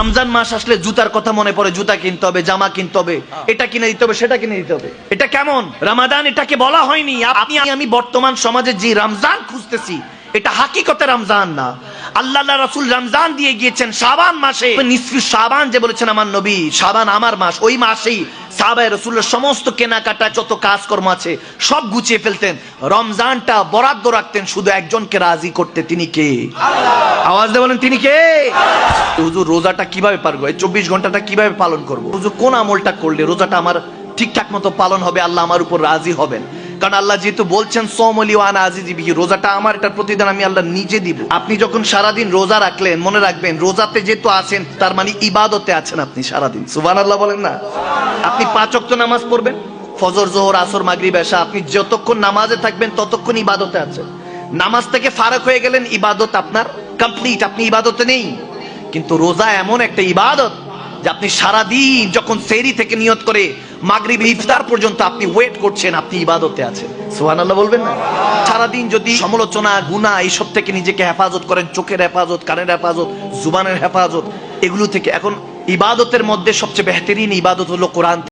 রমজান মাস আসলে জুতার কথা মনে পড়ে, জুতা কিনতে হবে, জামা কিনতে হবে, এটা কিনে দিতে হবে, সেটা কিনে দিতে হবে। এটা কেমন রমাদান? এটাকে বলা হয়নি। আপনি আমি বর্তমান সমাজে যে রমজান খুঁজতেছি, এটা হাকিকতে রমজান না। আল্লাহ রাসূল রমজান দিয়ে গিয়েছেন শাবান মাসে, নিসফি শাবান যে বলেছেন আমার নবী, শাবান আমার মাস। ওই মাসেই সাহাবায়ে রাসূলের সমস্ত কেনাকাটা যত কাজকর্ম আছে সব গুছিয়ে ফেলতেন। রমজানটা বরাদ্দ রাখতেন শুধু একজনকে রাজি করতে, তিনি কে? আওয়াজ দিয়ে বলেন, তিনি কে? হুজুর রোজাটা কিভাবে পারবো, এই 24 ঘন্টাটা কিভাবে পালন করবো? হুজুর কোন আমলটা করলে রোজাটা আমার ঠিকঠাক মতো পালন হবে, আল্লাহ আমার উপর রাজি হবেন? কারণ আল্লাহ যেহেতু বলছেন সোমলি ওয়ান আজিজি বিহি, রোজাটা আমার, এটার প্রতিদান আমি আল্লাহ নিজে দিব। আপনি যখন সারাদিন রোজা রাখলেন, মনে রাখবেন রোজাতে যেহেতু আছেন তার মানে ইবাদতে আছেন আপনি সারাদিন। সুবহানাল্লাহ বলেন না? আপনি 5 ওয়াক্ত নামাজ পড়বেন, ফজর জোহর আসর মাগরিব এশা, আপনি যতক্ষণ নামাজে থাকবেন ততক্ষণ ইবাদতে আছেন। নামাজ থেকে ফারাক হয়ে গেলেন, ইবাদত আপনার কমপ্লিট, আপনি ইবাদতে নেই। কিন্তু রোজা এমন একটা ইবাদত যে আপনি সারাদিন যখন সেহরি থেকে নিয়ত করে মাগরিব ইফতার পর্যন্ত আপনি ওয়েট করছেন, আপনি ইবাদতে আছেন। সুবহানাল্লাহ বলবেন না? সারাদিন যদি সমালোচনা গুনাহ এইসব থেকে নিজেকে হেফাজত করেন, চোখের হেফাজত, কানের হেফাজত, জুবানের হেফাজত, এগুলো থেকে, এখন ইবাদতের মধ্যে সবচেয়ে বেহতরিন ইবাদত হলো কোরআন